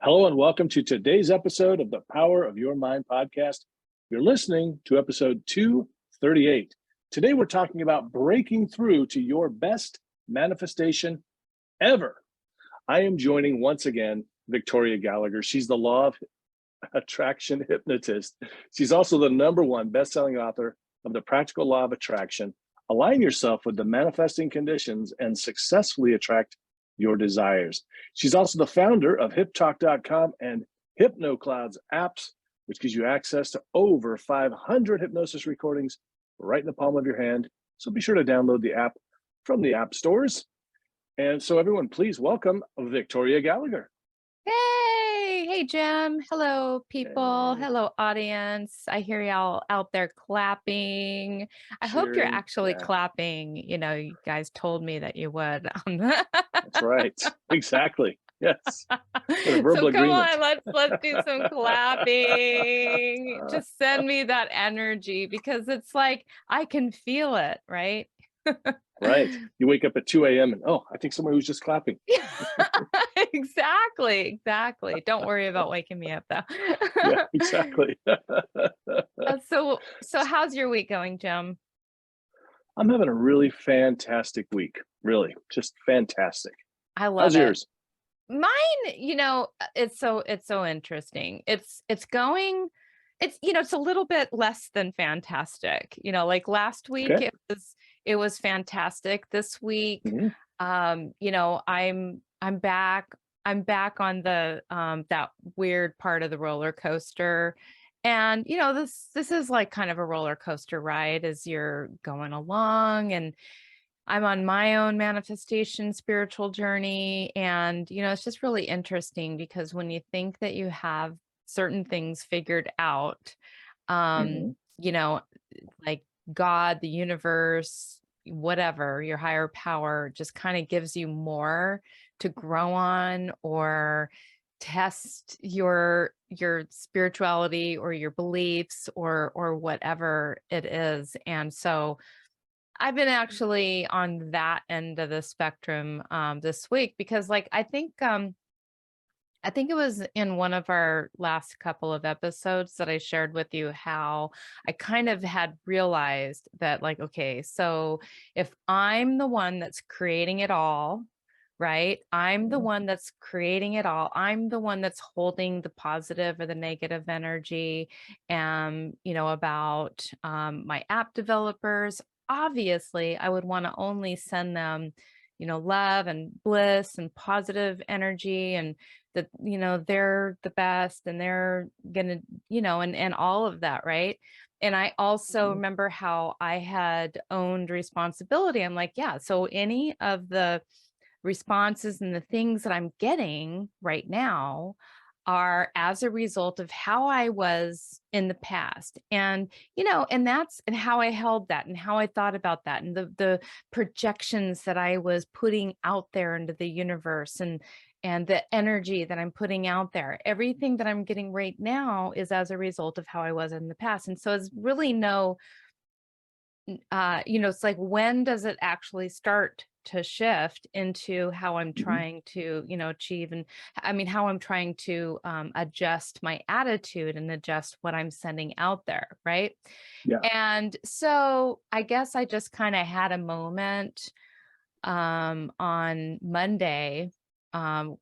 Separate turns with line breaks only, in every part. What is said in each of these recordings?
Hello and welcome to today's episode of the Power of Your Mind podcast. You're listening to episode 238. Today we're talking about breaking through to your best manifestation ever. I am joining once again Victoria Gallagher. She's the Law of Attraction hypnotist. She's also the #1 best-selling author of The Practical Law of Attraction. Align yourself with the manifesting conditions and successfully attract your desires. She's also the founder of HipTalk.com and HypnoCloud's apps, which gives you access to over 500 hypnosis recordings right in the palm of your hand. So be sure to download the app from the app stores. And so everyone, please welcome Victoria Gallagher.
Hey, Jim. Hello, people.
Hey.
Hello, audience. I hear y'all out there clapping. I hope you're
Cheering.
actually
Yeah.
clapping. You guys told me that you would.
That's right. Exactly. Yes.
So
verbal
come
agreement.
on, let's do some clapping. Just send me that energy because it's like I can feel it, right?
Right. You wake up at 2 a.m. and, I think someone was just clapping.
Exactly. Don't worry about waking me up though.
Yeah, exactly.
So how's your week going, Jim?
I'm having a really fantastic week. Really, just fantastic.
I love
How's
it.
yours?
Mine, it's so interesting. It's a little bit less than fantastic. Like last week
Okay.
it was fantastic. This week,
Mhm.
I'm back. I'm back on the that weird part of the roller coaster. And this is like kind of a roller coaster ride as you're going along, and I'm on my own manifestation spiritual journey. And it's just really interesting because when you think that you have certain things figured out,
Mhm.
you know, like God, the universe, whatever, your higher power just kind of gives you more to grow on or test your spirituality or your beliefs or whatever it is. And so I've been actually on that end of the spectrum this week because I think it was in one of our last couple of episodes that I shared with you how I kind of had realized that, like, okay, so if I'm the one that's creating it all, right? I'm the
Mhm.
one that's creating it all. I'm the one that's holding the positive or the negative energy. And, about my app developers, obviously, I would want to only send them, love and bliss and positive energy, and that they're the best and they're gonna and all of that, right? And I also
Mhm.
remember how I had owned responsibility. I'm like, yeah, so any of the responses and the things that I'm getting right now are as a result of how I was in the past. And, and how I held that and how I thought about that and the projections that I was putting out there into the universe and the energy that I'm putting out there. Everything that I'm getting right now is as a result of how I was in the past. And so it's really it's like, when does it actually start to shift into how I'm
Mhm.
trying to, achieve, and I mean, how I'm trying to adjust my attitude and adjust what I'm sending out there, right?
Yeah.
And so I guess I just kind of had a moment on Monday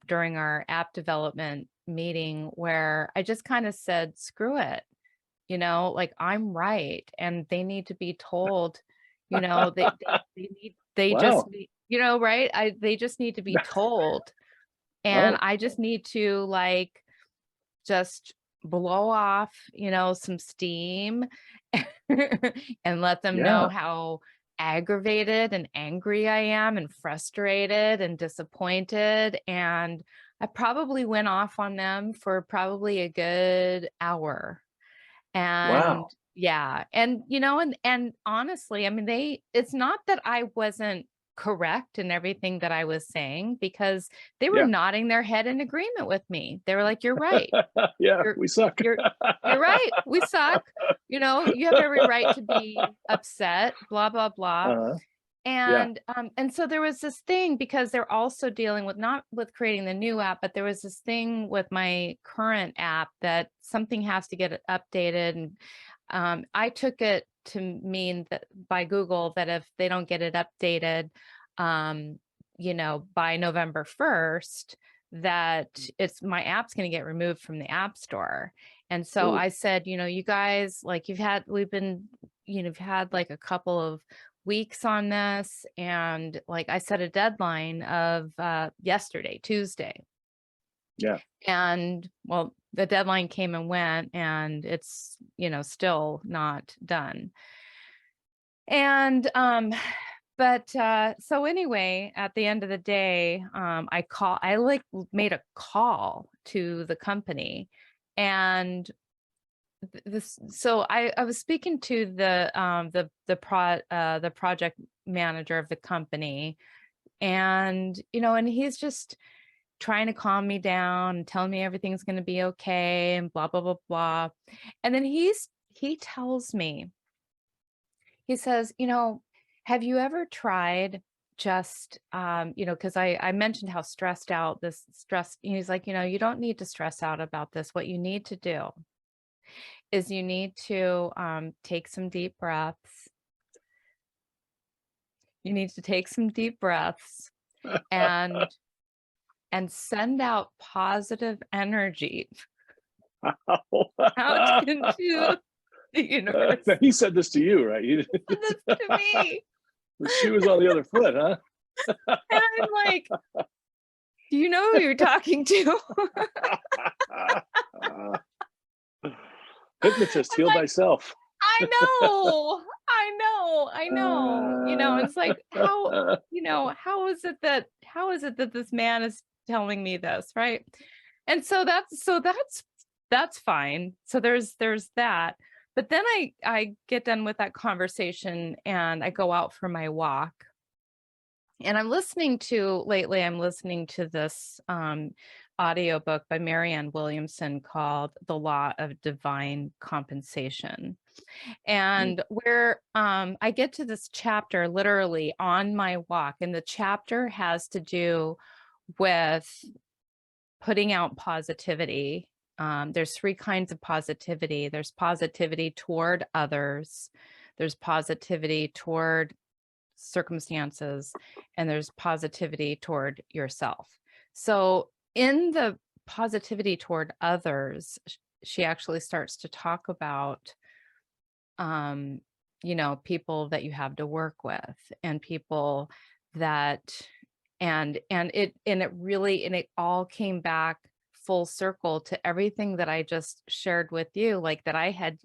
during our app development meeting where I just kind of said, screw it, like I'm right. And they need to be told, they just
Wow.
need, right. They just need to be told. And
Oh,
I just need to like, just blow off, some steam and let them know
yeah.
how aggravated and angry I am and frustrated and disappointed. And I probably went off on them for probably a good hour. And
Wow.
yeah, and and honestly, I mean, it's not that I wasn't correct in everything that I was saying, because they were
Yeah.
nodding their head in agreement with me. They were like, "You're right.
Yeah,
You're
we suck.
you're you're right. We suck. You have every right to be upset, blah blah blah."
Uh-huh. Yeah.
And so there was this thing, because they're also dealing with, not with creating the new app, but there was this thing with my current app that something has to get updated. And I took it to mean that by Google, that if they don't get it updated, um, by November 1st, that it's my app's going to get removed from the App Store. And so
Ooh.
I said, you guys, like, you've had like a couple of weeks on this, and like I set a deadline of yesterday, Tuesday.
Yeah.
And well, the deadline came and went, and it's, still not done. And but so anyway, at the end of the day, I like made a call to the company. And so I was speaking to the project manager of the company, and and he's just trying to calm me down and telling me everything's going to be okay and blah blah blah blah. And then he tells me, he says, have you ever tried just because I mentioned how stressed out this stress, he's like, you don't need to stress out about this. What you need to do is you need to take some deep breaths. You need to take some deep breaths and send out positive energy out into the universe.
Now, he said this to you, right?
This to me.
The shoe was on the other foot, huh?
And I'm like, do you know who you're talking to?
Hypnotist,
I'm
heal
like,
thyself.
I know. It's like, how is it that this man is telling me this, right? And so that's fine. So there's that. But then I get done with that conversation and I go out for my walk. And I'm listening to this audiobook by Marianne Williamson called The Law of Divine Compensation. And where I get to this chapter literally on my walk, and the chapter has to do with putting out positivity. There's three kinds of positivity. There's positivity toward others, there's positivity toward circumstances, and there's positivity toward yourself. So in the positivity toward others, she actually starts to talk about people that you have to work with, and people that it all came back full circle to everything that I just shared with you, like that I had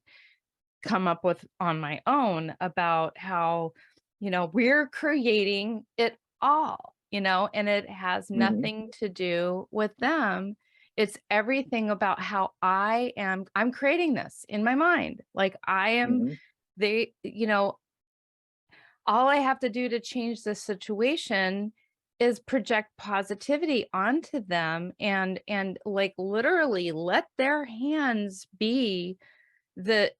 come up with on my own, about how we're creating it all, and it has
Mhm.
nothing to do with them. It's everything about how I'm creating this in my mind. Like I am,
Mhm.
they, all I have to do to change this situation is project positivity onto them, and like literally let their hands be the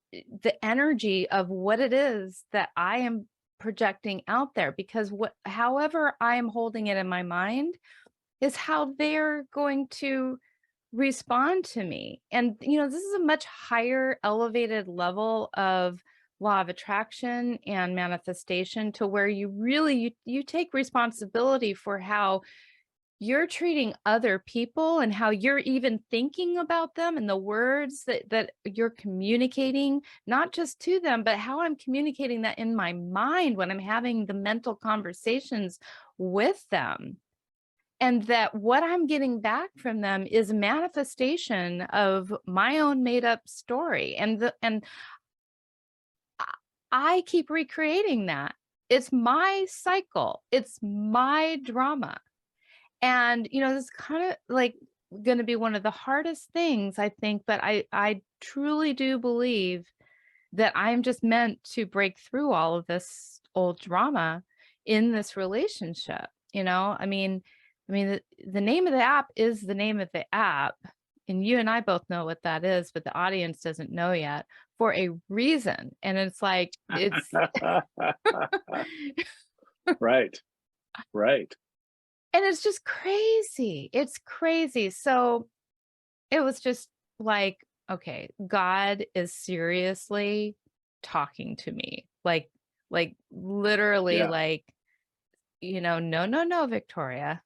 energy of what it is that I am projecting out there, because however I am holding it in my mind is how they're going to respond to me. And this is a much higher elevated level of law of attraction and manifestation, to where you really you take responsibility for how you're treating other people and how you're even thinking about them, and the words that you're communicating, not just to them, but how I'm communicating that in my mind when I'm having the mental conversations with them. And that what I'm getting back from them is a manifestation of my own made up story. And I keep recreating that. It's my cycle. It's my drama. And, this is kind of like going to be one of the hardest things, I think, but I truly do believe that I'm just meant to break through all of this old drama in this relationship. The name of the app is the name of the app. And you and I both know what that is, but the audience doesn't know yet, for a reason. And it's like, it's
Right. Right.
And it's just crazy. It's crazy. So it was just like, okay, God is seriously talking to me. Like literally
Yeah.
like, no, no, no, Victoria.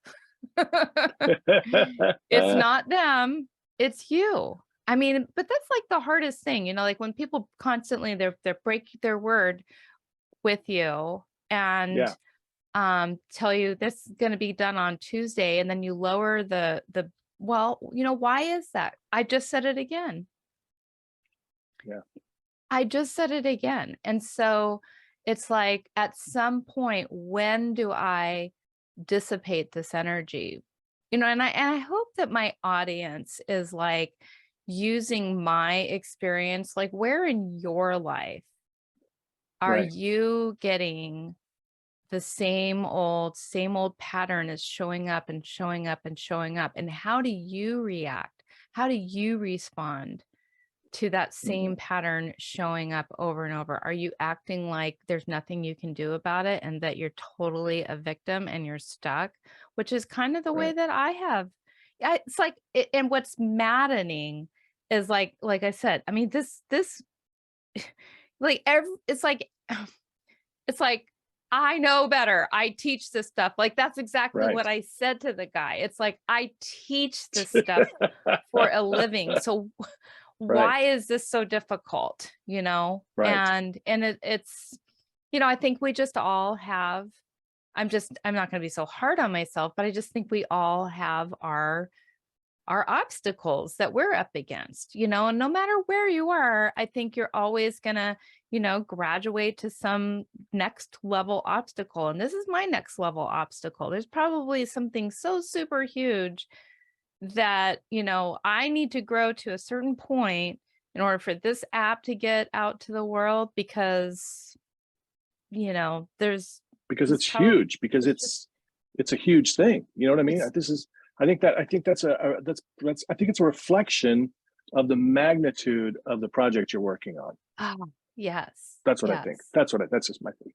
It's not them, it's you. I mean, but that's like the hardest thing, like when people constantly they're breaking their word with you and
Yeah.
tell you this is going to be done on Tuesday and then you lower the well, why is that? I just said it again.
Yeah.
I just said it again. And so it's like at some point, when do I dissipate this energy? And I hope that my audience is like using my experience, like where in your life are
Right.
you getting the same old pattern is showing up and showing up and showing up? And how do you react? How do you respond to that
Mhm.
same pattern showing up over and over? Are you acting like there's nothing you can do about it and that you're totally a victim and you're stuck, which is kind of the way
Right.
that I have. Yeah, it's like, and what's maddening is like I said, I mean, this, like, it's like, it's like, I know better. I teach this stuff. Like, that's exactly what
Right.
I said to the guy. It's like, I teach this stuff for a living. So
Right.
why is this so difficult?
Right.
And it's, I think we just all have, I'm not going to be so hard on myself, but I just think we all have our obstacles that we're up against, and no matter where you are, I think you're always going to, graduate to some next level obstacle. And this is my next level obstacle. There's probably something so super huge that, I need to grow to a certain point in order for this app to get out to the world because, there's
Because
this
it's
probably,
huge, because
it's just,
it's a huge thing. You know what I mean?
it's,
This is, I think that's I think it's a reflection of the magnitude of the project you're working on.
oh, yes,
That's what I think.
yes.
That's just my thing.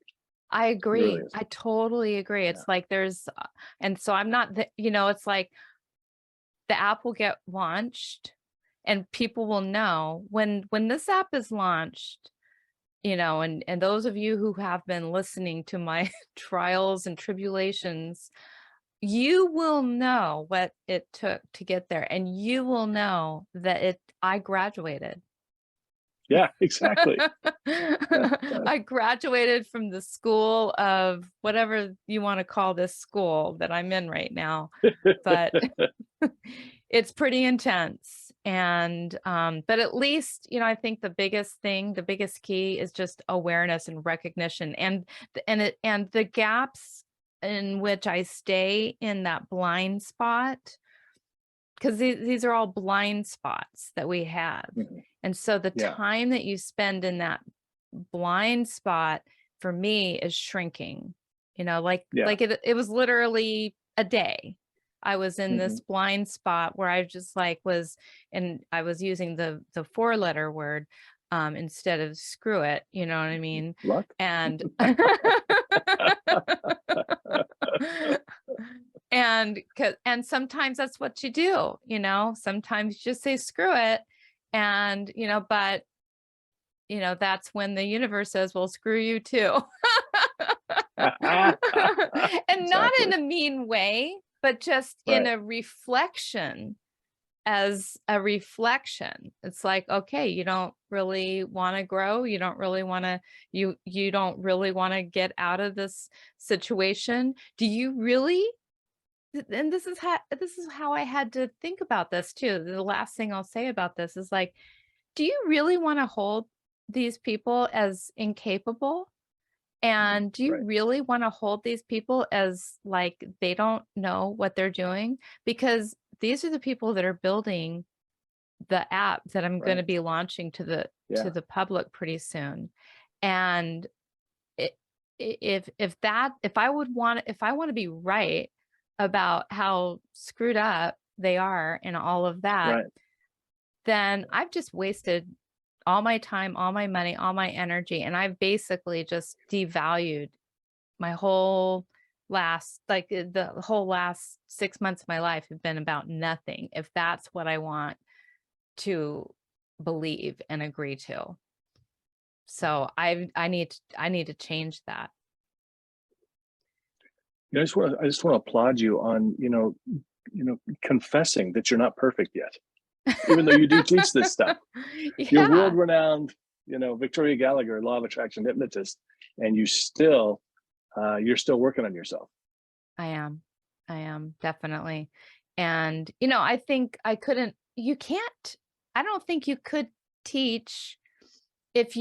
I
It really
agree.
is.
I totally agree.
Yeah.
It's like and so I'm not, it's like the app will get launched and people will know when this app is launched, and those of you who have been listening to my trials and tribulations, you will know what it took to get there, and you will know that I graduated.
Yeah, exactly. Yeah.
I graduated from the school of whatever you want to call this school that I'm in right now, but it's pretty intense. And but at least, I think the biggest thing, the biggest key is just awareness and recognition and the gaps in which I stay in that blind spot, because these are all blind spots that we have.
Mhm.
And so the
Yeah.
time that you spend in that blind spot for me is shrinking,
Yeah.
like it was literally a day. I was in
Hmm.
this blind spot where I just like and I was using the 4-letter word instead of screw it, you know what I mean?
Luck.
And and sometimes that's what you do, sometimes you just say screw it. And but that's when the universe says, well, screw you too. And not in
Exactly.
a mean way, but just in
Right.
a reflection, as a reflection. It's like, okay, you don't really want to grow. You don't really want to, you don't really want to get out of this situation. Do you really? And this is how I had to think about this too. The last thing I'll say about this is like, do you really want to hold these people as incapable?
Mhm.
And do you
Right.
really want to hold these people as like they don't know what they're doing? Because these are the people that are building the app that I'm going to
Right.
be launching to the
Yeah.
public pretty soon. And it, if I want to be right about how screwed up they are and all of that,
Right.
then I've just wasted all my time, all my money, all my energy, and I've basically just devalued my whole the whole last 6 months of my life have been about nothing, if that's what I want to believe and agree to. So I need to change that.
I just want to applaud you on, confessing that you're not perfect yet, even though you do teach this stuff. You're
Yeah,
world-renowned, Victoria Gallagher, law of attraction hypnotist, and you're still working on yourself.
I am. I am definitely. And, I think I don't think you could teach if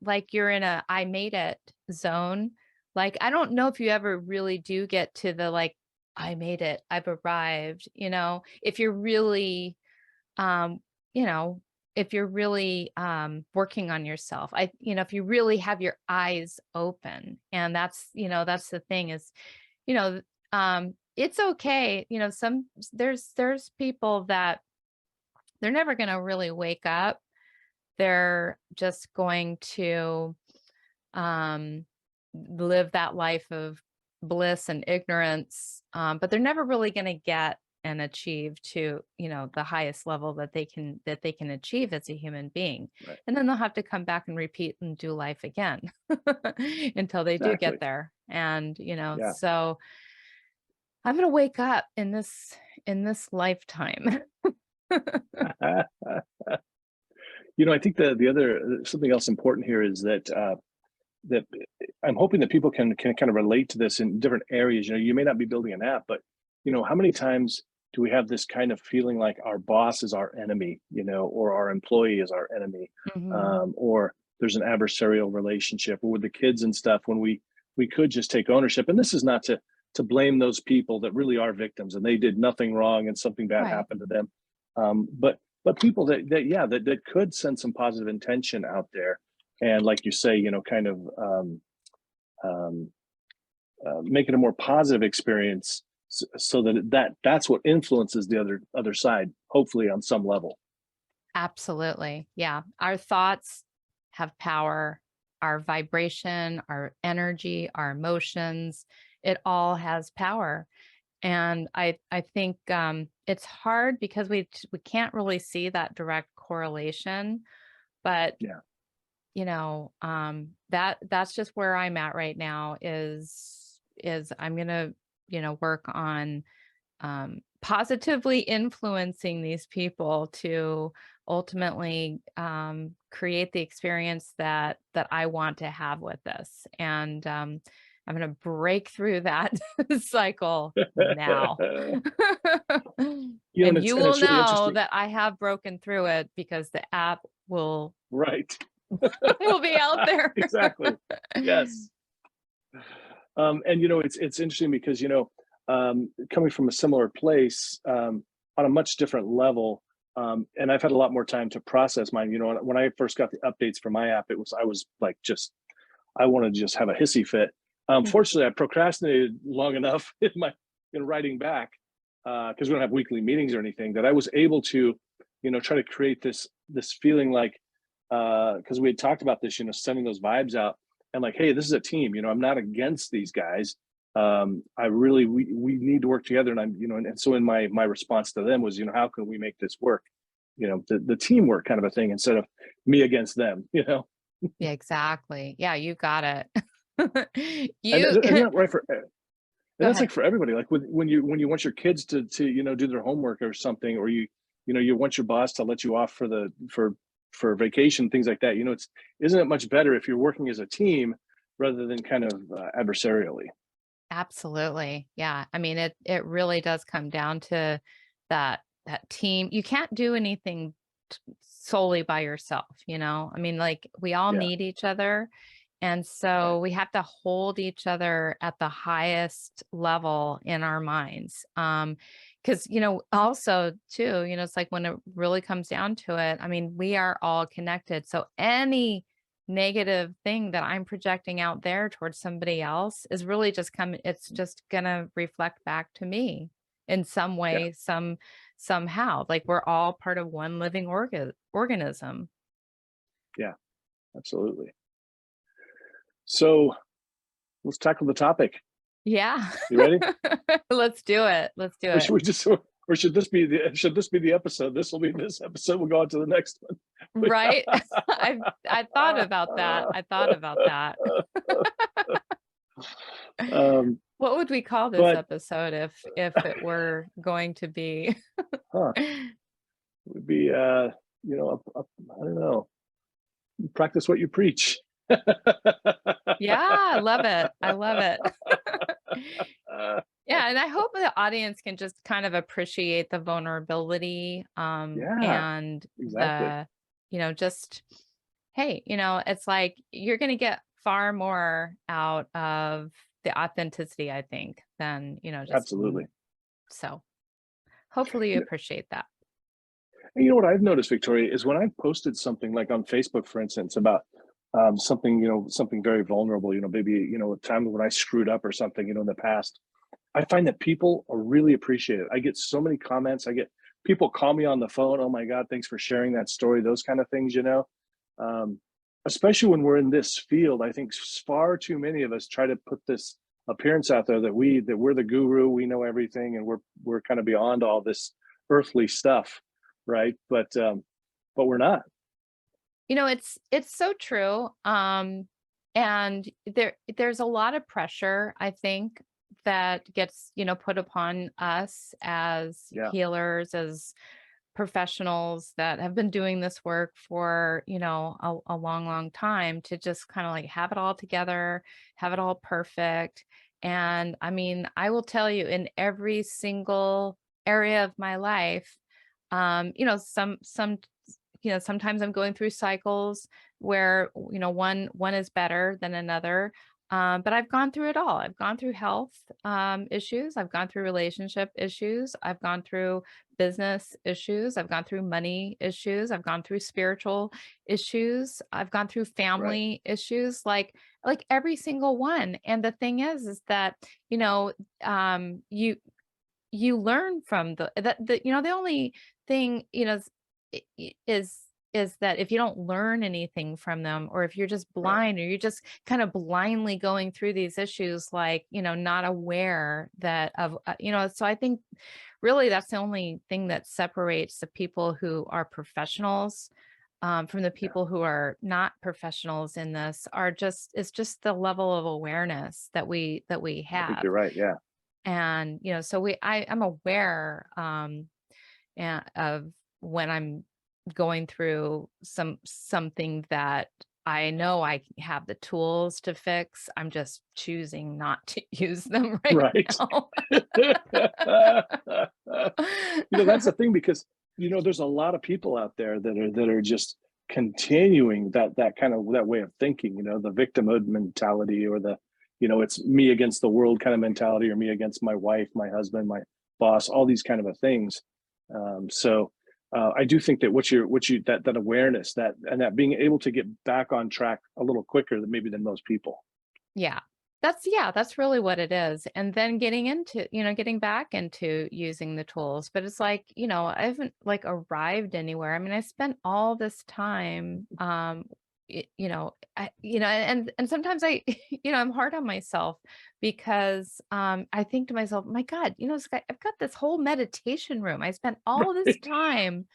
like you're in a I made it zone. Like, I don't know if you ever really do get to the like, I made it, I've arrived, if you're really, um, you know, if you're really working on yourself. If you really have your eyes open. And that's the thing is, you know, it's okay. There's people that they're never going to really wake up. They're just going to um, live that life of bliss and ignorance, but they're never really going to get and achieve to the highest level that they can achieve as a human being.
Right.
And then they'll have to come back and repeat and do life again until they do get
Exactly.
there. And
Yeah.
so I'm going to wake up in this lifetime.
I think the other something else important here is that I'm hoping that people can kind of relate to this in different areas. You may not be building an app, but how many times do we have this kind of feeling like our boss is our enemy, or our employee is our enemy,
Mhm.
or there's an adversarial relationship, or with the kids and stuff when we could just take ownership. And this is not to blame those people that really are victims and they did nothing wrong and something bad
Right.
happened to them. But people that could send some positive intention out there, and like you say, kind of um, make it a more positive experience, so that's what influences the other side, hopefully on some level.
Absolutely. Yeah. Our thoughts have power, our vibration, our energy, our emotions, it all has power. And I think it's hard because we can't really see that direct correlation, but
Yeah.
that's just where I'm at right now is I'm gonna, work on positively influencing these people to ultimately create the experience that I want to have with this. And I'm going to break through that cycle now.
And
And
it's
you
and
will
it's really
know
interesting.
that I have broken through it because the app will
Right.
will be out there.
Exactly. Yes. And it's interesting because coming from a similar place, on a much different level, and I've had a lot more time to process mine. When I first got the updates for my app, I was like, just I wanted to just have a hissy fit. Fortunately, I procrastinated long enough in my writing back, because we don't have weekly meetings or anything, that I was able to try to create this feeling like, because we had talked about this, sending those vibes out and like, hey, this is a team. I'm not against these guys. I really we need to work together. And I'm and so in my response to them was, how can we make this work? The teamwork kind of a thing, instead of me against them.
Yeah, exactly. Yeah, you got it.
And
You
isn't that right and
go
that's
ahead.
like for everybody. Like when you want your kids to do their homework or something, or you want your boss to let you off for vacation, things like that. Isn't it much better if you're working as a team rather than kind of adversarially?
Absolutely. Yeah. I mean, it really does come down to that team. You can't do anything solely by yourself. I mean, like we all
Yeah.
need each other. And
Right.
so we have to hold each other at the highest level in our minds. Because, also too, it's like when it really comes down to it, I mean, we are all connected. So any negative thing that I'm projecting out there towards somebody else is really just coming, it's just gonna reflect back to me in some
Yeah.
way, somehow. Like we're all part of one living organism.
Yeah. Absolutely. So let's tackle the topic.
Yeah.
You ready?
Let's do it. Let's do
Or
it.
should we just, or should this be the episode? This will be this episode. We'll go on to the next one.
Right? I thought about that. I thought about that.
um,
What would we call this
but
episode if it were going to be?
huh, it would be I don't know. Practice what you preach.
Yeah, I love it. I love it. Yeah, and I hope the audience can just kind of appreciate the vulnerability,
Yeah,
and
exactly.
just, hey, it's like you're going to get far more out of the authenticity, I think, than, just
Absolutely.
so hopefully you
You know,
appreciate that.
and you know what I've noticed, Victoria, is when I've posted something like on Facebook, for instance, about something, something very vulnerable, maybe, a time when I screwed up or something, in the past, I find that people are really appreciative. I get so many comments. I get people call me on the phone. Oh my God, thanks for sharing that story. Those kind of things. Um, Especially when we're in this field, I think far too many of us try to put this appearance out there that we're the guru, we know everything, and we're kind of beyond all this earthly stuff, right? But we're not.
It's so true. And there's a lot of pressure, I think, that gets, put upon us as
Yeah,
healers, as professionals that have been doing this work for, a long, long time, to just kind of like have it all together, have it all perfect. And I mean, I will tell you, in every single area of my life, sometimes I'm going through cycles where, one is better than another. But I've gone through it all. I've gone through health issues. I've gone through relationship issues. I've gone through business issues. I've gone through money issues. I've gone through spiritual issues. I've gone through
right.
family issues, like every single one. And the thing is that, you learn from the only thing, is that if you don't learn anything from them, or if you're just
Right.
blind, or you're just kind of blindly going through these issues, like, not aware that of, so I think really that's the only thing that separates the people who are professionals, from the
Yeah.
people who are not professionals in this, is just the level of awareness that we
I think
have.
you're right. Yeah.
And, so I'm aware, of when I'm going through something that I know I have the tools to fix. I'm just choosing not to use them right
Right.
now.
That's the thing, because there's a lot of people out there that are just continuing that kind of that way of thinking, the victimhood mentality, or it's me against the world kind of mentality, or me against my wife, my husband, my boss, all these kind of things. So I do think that that awareness, that being able to get back on track a little quicker than maybe than most people.
Yeah. That's really what it is. And then getting back into using the tools. But it's like, I haven't like arrived anywhere. I mean, I spent all this time, and sometimes I, I'm hard on myself, because I think to myself, my God, Scott, I've got this whole meditation room. I spent all this
Right.
time.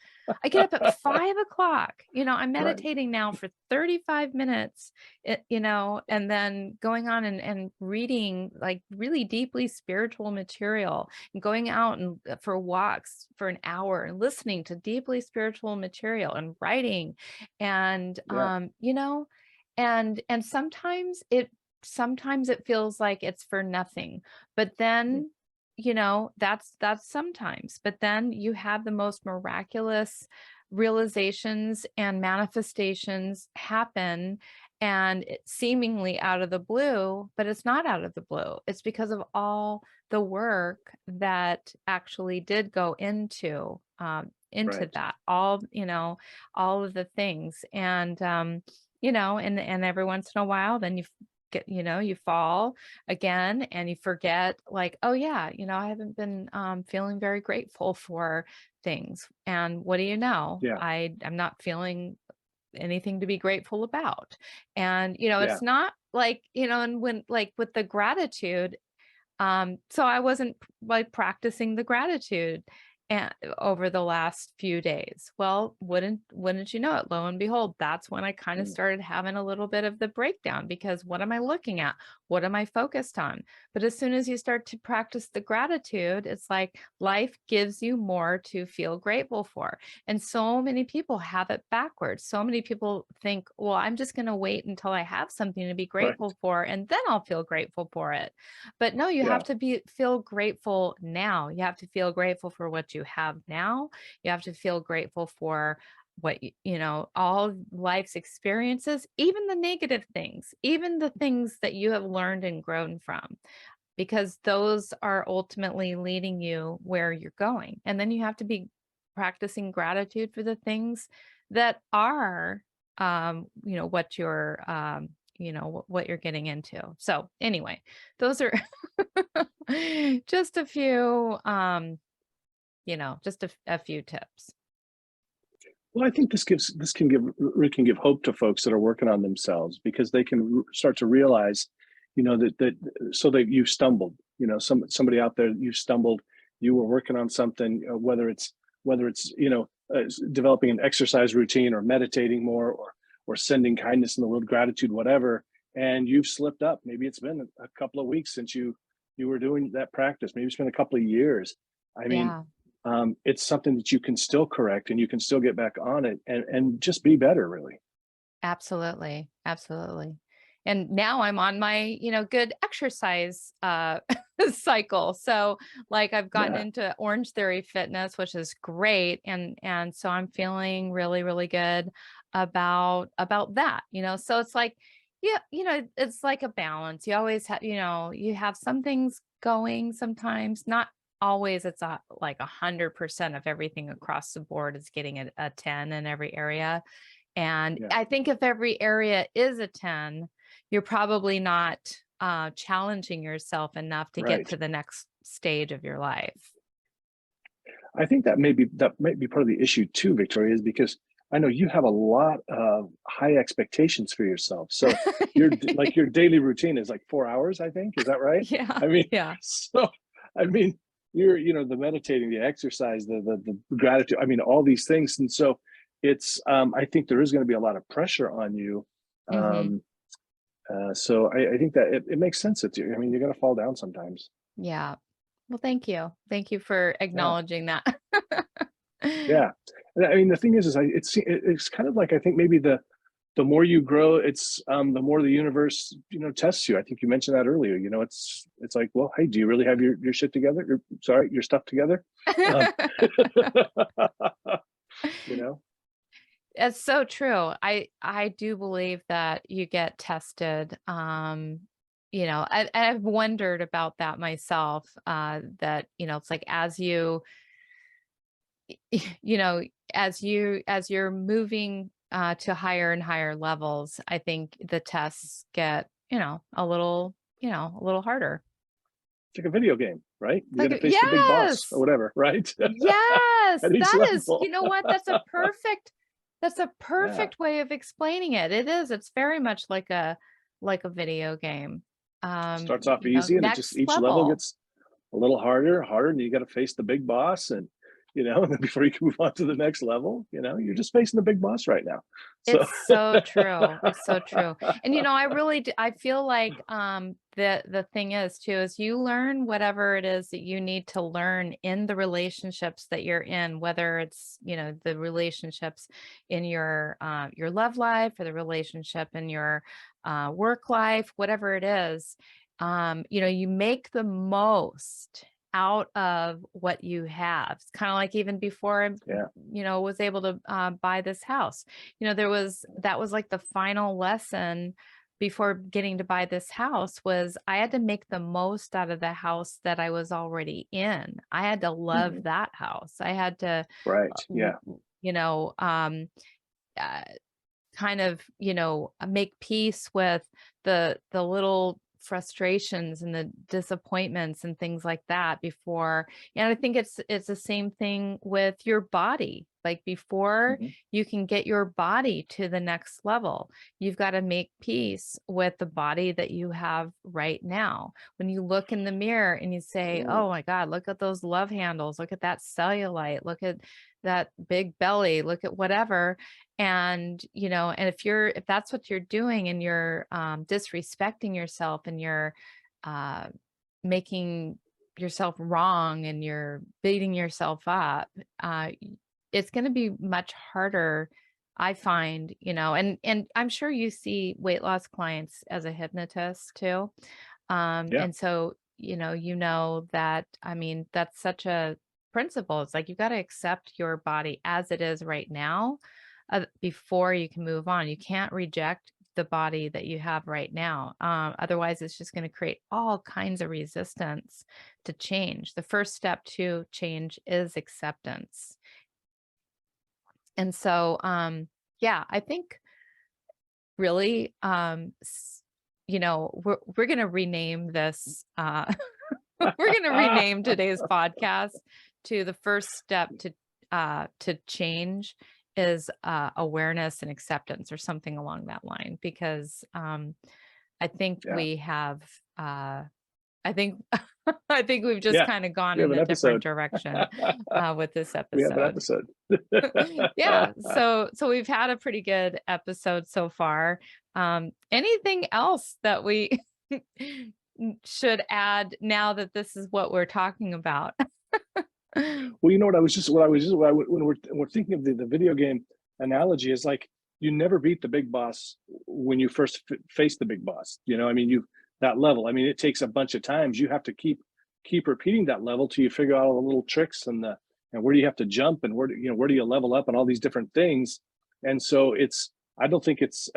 I get up at 5 o'clock. I'm
Right.
meditating now for 35 minutes, and then going on and reading like really deeply spiritual material, and going out and for walks for an hour, and listening to deeply spiritual material, and writing. And
Yeah.
and sometimes it feels like it's for nothing. But then, that's sometimes. But then you have the most miraculous realizations and manifestations happen, and it's seemingly out of the blue, but it's not out of the blue. It's because of all the work that actually did go into
Right.
that, all of the things. And and every once in a while, then you fall again, and you forget, like, oh yeah, I haven't been feeling very grateful for things. And what do you know?
Yeah.
I'm not feeling anything to be grateful about. And,
Yeah.
it's not like, and when like with the gratitude, so I wasn't like practicing the gratitude and over the last few days. Well, wouldn't you know it? Lo and behold, that's when I kind of
Mm,
started having a little bit of the breakdown because what am I looking at? What am I focused on? But as soon as you start to practice the gratitude, it's like life gives you more to feel grateful for. And so many people have it backwards. So many people think, well, I'm just going to wait until I have something to be
right.
grateful for, and then I'll feel grateful for it. But no, you have
Yeah.
to feel grateful now. You have to feel grateful for what you have now. You have to feel grateful for what all life's experiences, even the negative things, even the things that you have learned and grown from, because those are ultimately leading you where you're going. And then you have to be practicing gratitude for the things that are what you're what you're getting into. So anyway, those are just a few just a few tips.
Well, I think this can give hope to folks that are working on themselves because they can start to realize, that so that you stumbled, somebody out there, you stumbled, you were working on something, whether it's developing an exercise routine or meditating more or sending kindness in the world, gratitude, whatever, and you've slipped up. Maybe it's been a couple of weeks since you were doing that practice. Maybe it's been a couple of years. I mean,
Yeah,
it's something that you can still correct and you can still get back on it and just be better, really.
absolutely. Absolutely. And now I'm on my, good exercise cycle. So like I've gotten
Yeah.
into Orange Theory Fitness, which is great. And so I'm feeling really, really good about that, So it's like, yeah, it's like a balance. You always have, you have some things going sometimes, not always it's like 100% of everything across the board is getting a 10 in every area. And
Yeah.
I think if every area is a 10, you're probably not challenging yourself enough to get
Right.
to the next stage of your life.
I think that might be part of the issue too, Victoria, is because I know you have a lot of high expectations for yourself. So your daily routine is like 4 hours, I think. Is that right?
Yeah,
I mean,
yeah,
so I mean, you're the meditating, the exercise, the gratitude. I mean, all these things, and so it's. I think there is going to be a lot of pressure on you.
hmm
Um, so I think that it makes sense. I mean, you're going to fall down sometimes.
yeah. Well, thank you. Thank you for
Yeah.
acknowledging that.
Yeah, and I mean, the thing is, it's kind of like I think maybe the more you grow, it's the more the universe tests you. I think you mentioned that earlier. It's like, well, hey, do you really have your shit together? Your stuff together? Um, you know,
It's so true. I do believe that you get tested. I've wondered about that myself. That it's like as you you know, as you're moving to higher and higher levels, I think the tests get, a little harder.
it's like a video game, right? You got
Like,
to face the big boss or
yes,
whatever, right?
yes,
At each
that is,
level.
you know what? That's a
Yeah,
perfect way of explaining it. It is. It's very much like a video game.
starts off easy, and it just
Next
each level
level.
gets a little harder, and you got to face the big boss, and and then before you can move on to the next level, you're just facing the big boss right now. So
It's so true. It's so true. And I really do, I feel like the thing is too is you learn whatever it is that you need to learn in the relationships that you're in, whether it's, the relationships in your love life or the relationship in your work life, whatever it is. You make the most out of what you have. It's kind of like even before I,
yeah.
was able to buy this house. That was like the final lesson before getting to buy this house was I had to make the most out of the house that I was already in. I had to love
Mhm.
that house. I had to,
Right. Yeah.
you know, uh, kind of, make peace with the little frustrations and the disappointments and things like that before. And I think it's the same thing with your body. Like before
Mhm.
you can get your body to the next level, you've got to make peace with the body that you have right now. When you look in the mirror and you say,
Mm.
oh my God, look at those love handles, look at that cellulite, look at that big belly, look at whatever. And, and if that's what you're doing and you're disrespecting yourself and you're uh, making yourself wrong and you're beating yourself up, it's going to be much harder, I find, and I'm sure you see weight loss clients as a hypnotist too.
Yeah.
And so, that, I mean, that's such a principle. It's like you got to accept your body as it is right now, before you can move on. You can't reject the body that you have right now. Otherwise, it's just going to create all kinds of resistance to change. The first step to change is acceptance. And so, yeah, I think really, we're going to rename this, we're going to rename today's podcast to the first step to change is awareness and acceptance or something along that line, because I think
Yeah.
we have, I think, I think we've just
Yeah.
kind of gone
We have
in
an
a different
episode.
direction with this
We have an
episode.
episode.
Yeah, so we've had a pretty good episode so far. Anything else that we should add now that this is what we're talking about?
Well, you know what I was just what I, when we're thinking of the video game analogy is like you never beat the big boss when you first face the big boss. I mean, you that level. I mean, it takes a bunch of times. You have to keep repeating that level till you figure out all the little tricks and where do you have to jump and where do you level up and all these different things. And so I don't think it's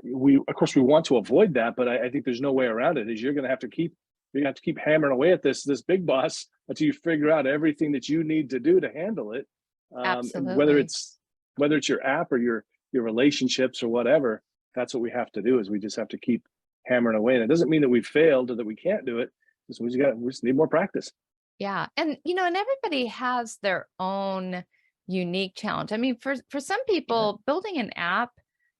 we of course we want to avoid that, but I think there's no way around it. Is you're gonna have to keep hammering away at this big boss until you figure out everything that you need to do to handle it. And
Absolutely.
whether it's your app or your relationships or whatever, that's what we have to do. Is we just have to keep hammering away. And it doesn't mean that we've failed or that we can't do it. We just need more practice.
Yeah. And everybody has their own unique challenge. I mean, for some
Yeah,
people, building an app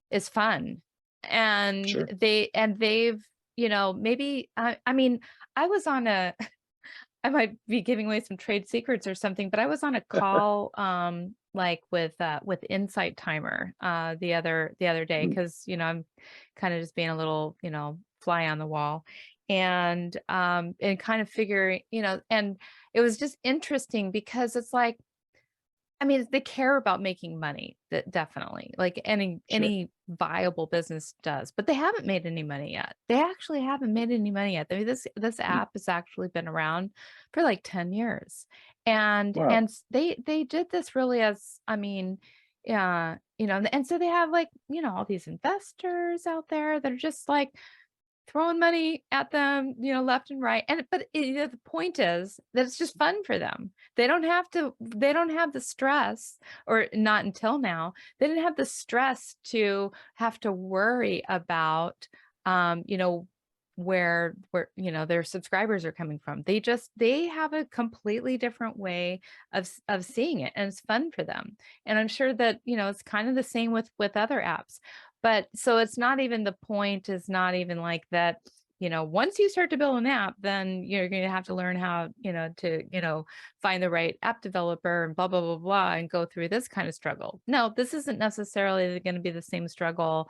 is fun. And
sure.
they've, maybe I mean, I was on a I might be giving away some trade secrets or something, but I was on a call like with Insight Timer the other day,
Mm,
because I'm kind of just being a little, fly on the wall, and kind of figuring, and it was just interesting because it's like, I mean, they care about making money, that definitely, like any
sure.
viable business does, but they haven't made any money yet. They actually haven't made any money yet. I mean, this
Mm,
app has actually been around for like 10 years. And
wow.
they did this really as, I mean, yeah, and so they have like, all these investors out there that are just like throwing money at them, left and right. And but the point is that it's just fun for them. They don't have the stress, or not until now. They didn't have the stress to have to worry about where their subscribers are coming from. They have a completely different way of seeing it, and it's fun for them. And I'm sure that, it's kind of the same with other apps. But so it's not even, the point is not even like that, once you start to build an app, then you're going to have to learn how, to, find the right app developer and blah, blah, blah, blah, and go through this kind of struggle. No, this isn't necessarily going to be the same struggle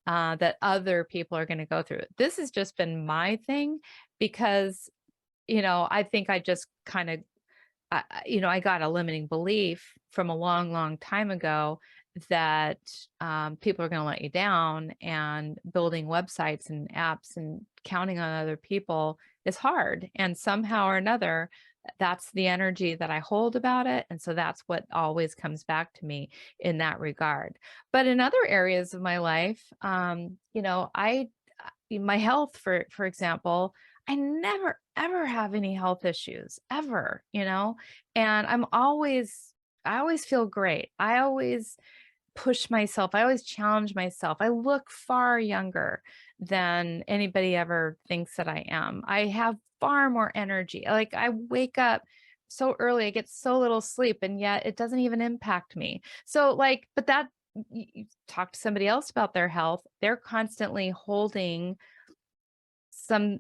that other people are going to go through. This has just been my thing because, I think I just kind of, I got a limiting belief from a long, long time ago that people are going to let you down, and building websites and apps and counting on other people is hard. And somehow or another, that's the energy that I hold about it. And so that's what always comes back to me in that regard. But in other areas of my life, my health, for example, I never ever have any health issues ever, and I always feel great. I always push myself. I always challenge myself. I look far younger than anybody ever thinks that I am. I have far more energy. Like I wake up so early, I get so little sleep, and yet it doesn't even impact me. So like, but that you talk to somebody else about their health, they're constantly holding some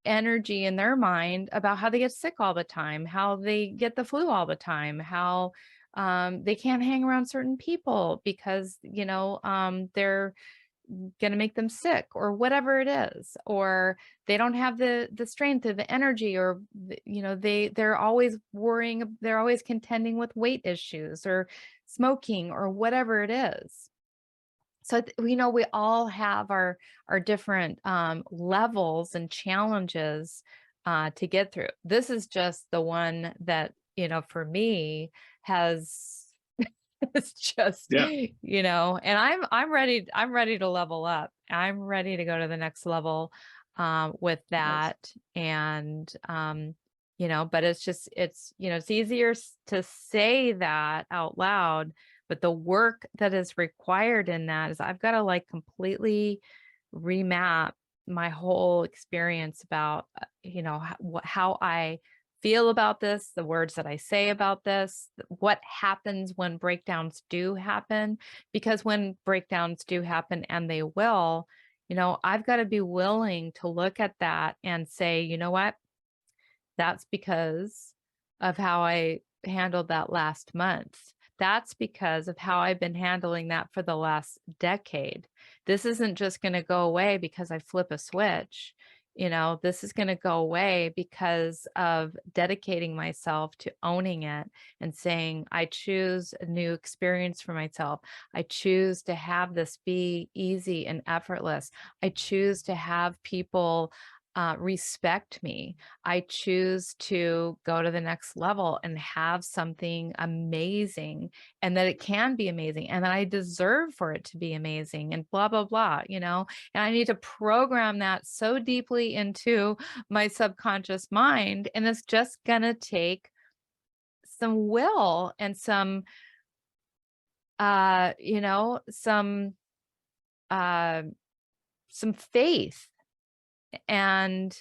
energy in their mind about how they get sick all the time, how they get the flu all the time, how they can't hang around certain people because, they're going to make them sick or whatever it is, or they don't have the strength or the energy, or they're always worrying, they're always contending with weight issues or smoking or whatever it is. So, we all have our different levels and challenges to get through. This is just the one that, for me has it's just,
Yeah.
and I'm ready to level up. I'm ready to go to the next level with
Nice.
that. And but it's easier to say that out loud, but the work that is required in that is I've got to like completely remap my whole experience about how I feel about this, the words that I say about this, what happens when breakdowns do happen. Because when breakdowns do happen, and they will, I've got to be willing to look at that and say, you know what? That's because of how I handled that last month. That's because of how I've been handling that for the last decade. This isn't just going to go away because I flip a switch. This is going to go away because of dedicating myself to owning it and saying, I choose a new experience for myself. I choose to have this be easy and effortless. I choose to have people respect me. I choose to go to the next level and have something amazing, and that it can be amazing, and that I deserve for it to be amazing, and blah, blah, blah, and I need to program that so deeply into my subconscious mind. And it's just going to take some will and some, uh, you know, some, uh, some faith, and,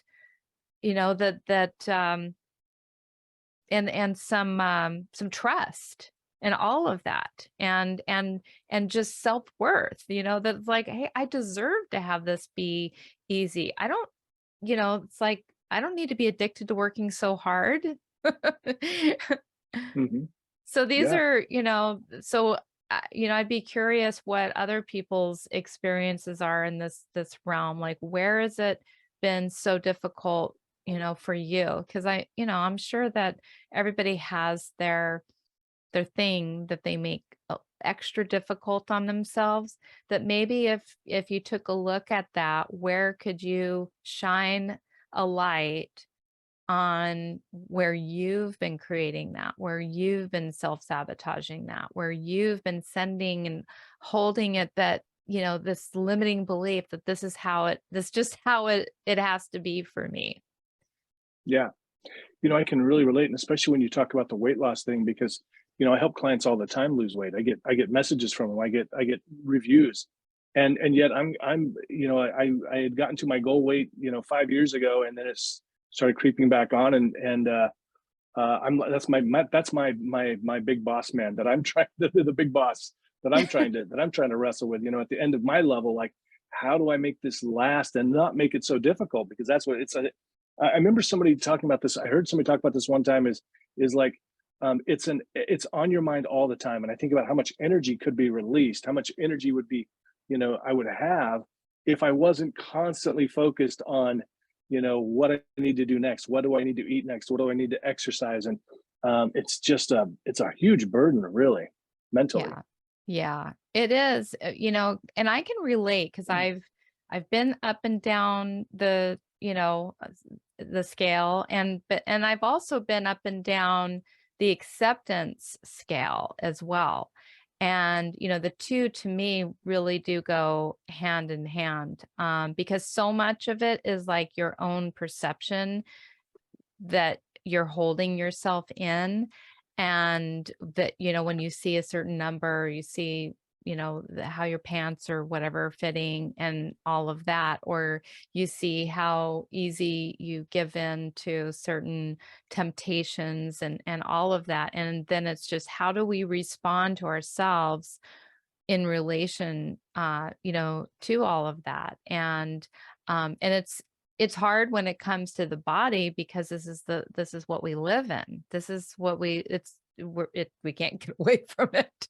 and some trust and all of that, and just self-worth, that's like, hey, I deserve to have this be easy. I don't, it's like I don't need to be addicted to working so hard.
Hmm.
So these
Yeah.
are, I'd be curious what other people's experiences are in this realm. Like, where has it been so difficult, for you? Because I'm sure that everybody has their thing that they make extra difficult on themselves. That maybe if you took a look at that, where could you shine a light on where you've been creating that, where you've been self-sabotaging that, where you've been sending and holding it, that, this limiting belief that this just how it has to be for me.
Yeah. I can really relate, and especially when you talk about the weight loss thing, because I help clients all the time lose weight. I get messages from them. I get reviews, and yet I'm I had gotten to my goal weight 5 years ago, and then it's started creeping back on, I'm that's my big boss man that I'm trying the big boss that I'm trying to wrestle with. At the end of my level, like, how do I make this last and not make it so difficult? Because that's what it's a I remember somebody talking about this. I heard somebody talk about this one time, is like, it's on your mind all the time. And I think about how much energy could be released, how much energy would be, I would have if I wasn't constantly focused on, what I need to do next. What do I need to eat next? What do I need to exercise? And it's a huge burden, really, mentally.
Yeah. Yeah, it is, and I can relate because I've been up and down the scale, and I've also been up and down the acceptance scale as well. And, the two to me really do go hand in hand, because so much of it is like your own perception that you're holding yourself in, and that, when you see a certain number, you see, how your pants or whatever are fitting and all of that, or you see how easy you give in to certain temptations and all of that. And then it's just, how do we respond to ourselves in relation, to all of that? And it's hard when it comes to the body, because this is what we live in. This is what we can't get away from it.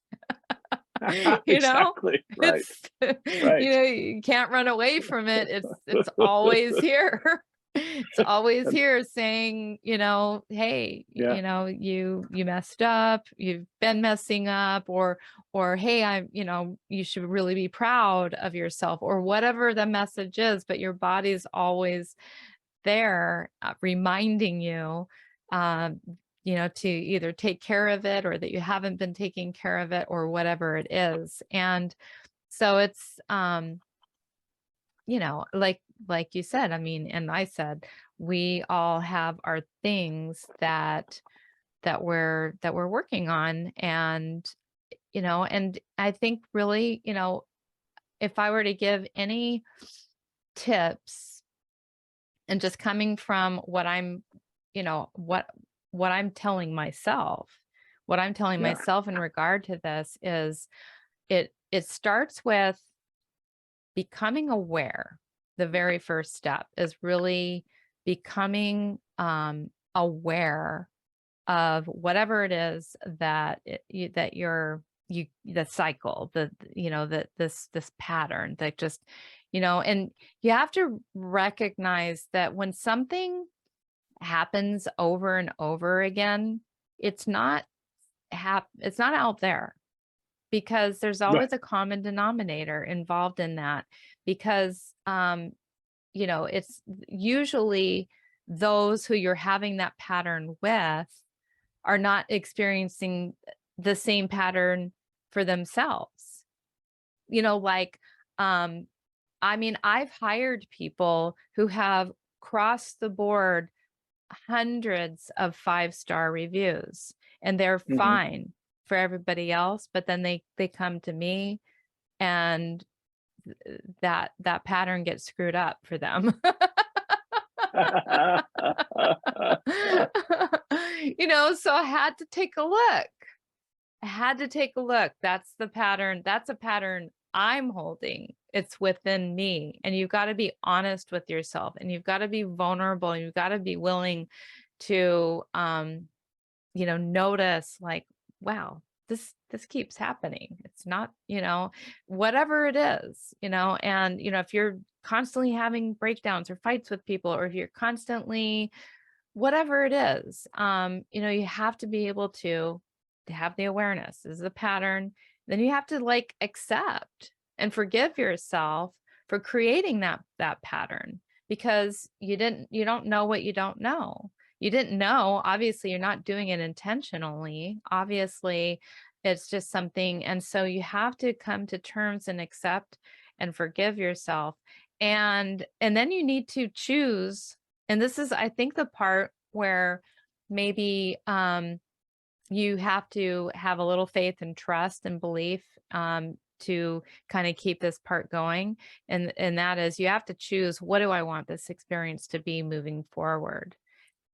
You know,
Exactly. Right.
it's,
Right.
you can't run away from it. It's always here. It's always here saying, hey,
Yeah.
you messed up, you've been messing up, or hey, you should really be proud of yourself, or whatever the message is, but your body's always there, reminding you, um, to either take care of it, or that you haven't been taking care of it, or whatever it is. And so it's, like you said, I mean, and I said, we all have our things that we're working on. And I think really, if I were to give any tips, and just coming from what I'm, what I'm telling myself,
Yeah.
in regard to this is, it starts with becoming aware. The very first step is really becoming aware of whatever it is that the cycle, that this pattern that just, and you have to recognize that when something happens over and over again, it's not it's not out there, because there's
Right.
always a common denominator involved in that. Because it's usually those who you're having that pattern with are not experiencing the same pattern for themselves. Like, I mean, I've hired people who have crossed the board hundreds of 5-star reviews, and they're
Hmm.
fine for everybody else, but then they come to me, and that pattern gets screwed up for them. So I had to take a look. That's the pattern. That's a pattern I'm holding. It's within me. And you've got to be honest with yourself, and you've got to be vulnerable, and you've got to be willing to, notice, like, wow, this keeps happening. It's not, whatever it is, and, if you're constantly having breakdowns or fights with people, or if you're constantly, whatever it is, you have to be able to have the awareness. This is a pattern. Then you have to, like, accept and forgive yourself for creating that pattern, because you don't know what you don't know. You didn't know. Obviously, you're not doing it intentionally. Obviously, it's just something. And so you have to come to terms and accept and forgive yourself. And then you need to choose. And this is, I think, the part where maybe you have to have a little faith and trust and belief, to kind of keep this part going. And that is, you have to choose, what do I want this experience to be moving forward?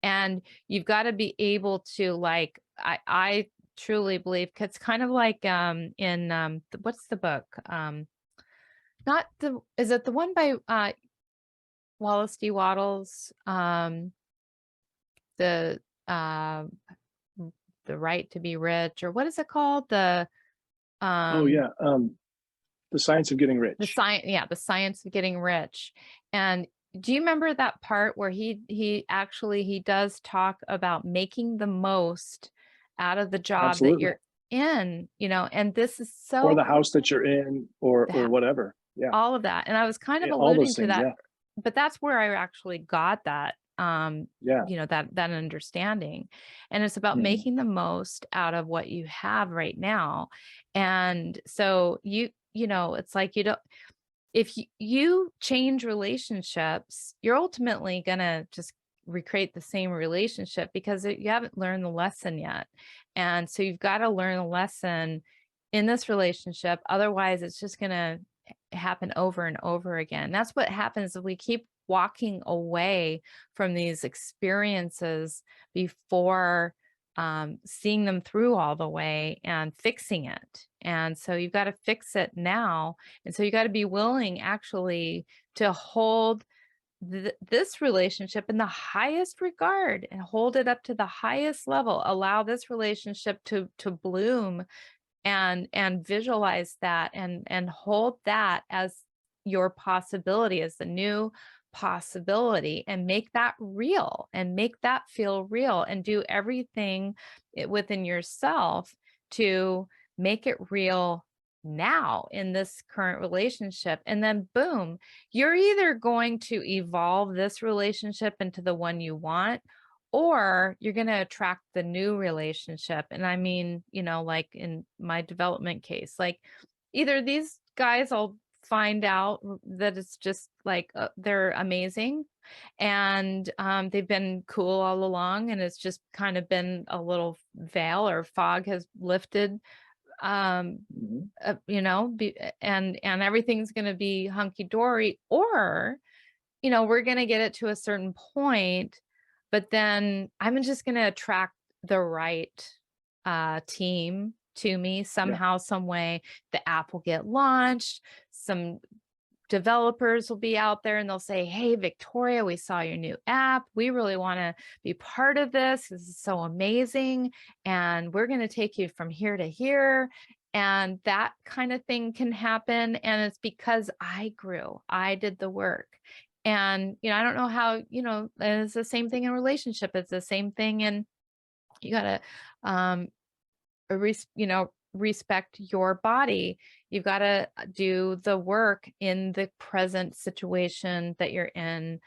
And you've got to be able to, like, I truly believe, 'cause it's kind of like, in, what's the book? Not the, is it the one by Wallace D. Waddles? The uh the Right to Be Rich, or what is it called?
Oh
Um
yeah. The Science of Getting
the
Rich.
science, yeah, the science of getting rich. And do you remember that part where he does talk about making the most out of the job that
Absolutely.
you're in, and this is
Or
so
the house that you're in, or
that
whatever. Yeah.
all of that. And I was kind of
Yeah, all
alluding
those
to
things.
that,
Yeah.
but that's where I actually got that,
Yeah.
that understanding. And it's about
Mhm.
making the most out of what you have right now. And so it's like, you don't, if you change relationships, you're ultimately gonna just recreate the same relationship, because you haven't learned the lesson yet. And so you've got to learn the lesson in this relationship. Otherwise, it's just going to happen over and over again. That's what happens if we keep walking away from these experiences before seeing them through all the way and fixing it. And so you've got to fix it now. And so you got to be willing actually to hold this relationship in the highest regard and hold it up to the highest level. Allow this relationship to bloom and visualize that and hold that as your possibility, as the new possibility, and make that real and make that feel real, and do everything within yourself to make it real now in this current relationship. And then boom, you're either going to evolve this relationship into the one you want, or you're going to attract the new relationship. And I mean, like in my development case, like either these guys will find out that it's just like they're amazing and they've been cool all along, and it's just kind of been a little veil or fog has lifted,
Mhm.
and everything's going to be hunky-dory, or we're going to get it to a certain point, but then I'm just going to attract the right team to me
Yeah.
somehow, some way. The app will get launched. Some developers will be out there and they'll say, "Hey, Victoria, we saw your new app. We really want to be part of this. This is so amazing. And we're going to take you from here to here." And that kind of thing can happen. And it's because I grew, I did the work. And, I don't know how, and it's the same thing in relationship. It's the same thing in, you got to, um, respect your body. You've got to do the work in the present situation that you're in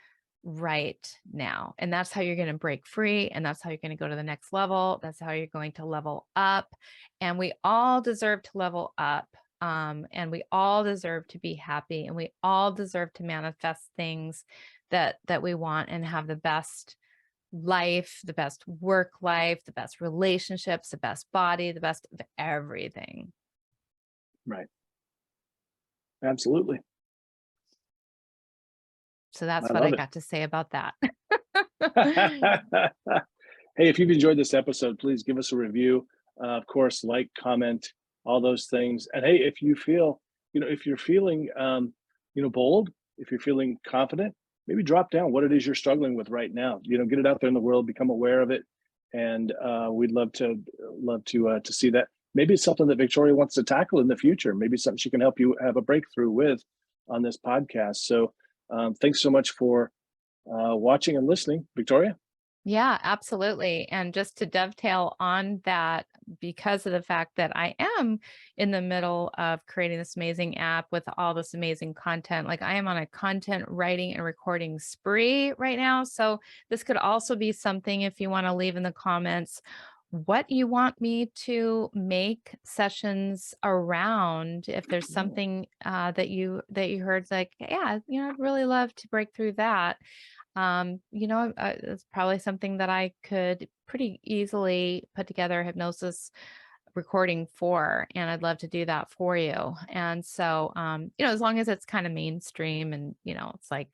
right now. And that's how you're going to break free. And that's how you're going to go to the next level. That's how you're going to level up. And we all deserve to level up. And we all deserve to be happy, and we all deserve to manifest things that we want, and have the best life, the best work life, the best relationships, the best body, the best of everything.
Right. Absolutely.
So that's
I
what I
love it.
got to say about that.
Hey, if you've enjoyed this episode, please give us a review. Of course, like, comment, all those things. And hey, if you feel, if you're feeling, bold, if you're feeling confident, maybe drop down what it is you're struggling with right now. Get it out there in the world, become aware of it, and we'd love to see that. Maybe it's something that Victoria wants to tackle in the future. Maybe something she can help you have a breakthrough with on this podcast. So, thanks so much for watching and listening, Victoria.
Yeah, absolutely. And just to dovetail on that, because of the fact that I am in the middle of creating this amazing app with all this amazing content, like I am on a content writing and recording spree right now. So this could also be something, if you want to leave in the comments what you want me to make sessions around. If there's something that you heard, like, yeah, I'd really love to break through that. It's probably something that I could pretty easily put together a hypnosis recording for, and I'd love to do that for you. And so, as long as it's kind of mainstream, and, it's like,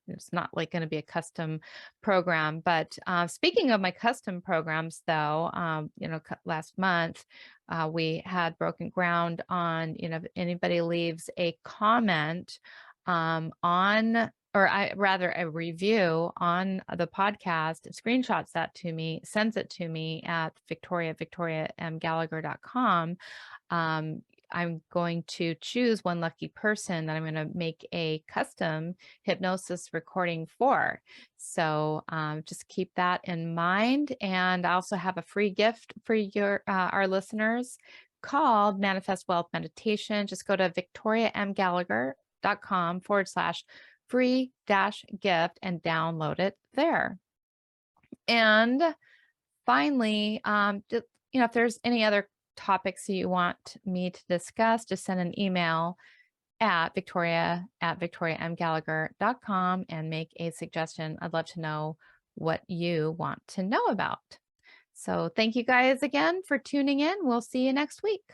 it's not like going to be a custom program. But speaking of my custom programs, though, last month, we had broken ground on, if anybody leaves a comment on, or rather a review on the podcast, screenshots that to me, sends it to me at victoriamgallagher.com. I'm going to choose one lucky person that I'm going to make a custom hypnosis recording for. So just keep that in mind. And I also have a free gift for our listeners called Manifest Wealth Meditation. Just go to victoriamgallagher.com/free-gift and download it there. And finally, if there's any other topics you want me to discuss, just send an email at victoriamgallagher.com and make a suggestion. I'd love to know what you want to know about. So thank you guys again for tuning in. We'll see you next week.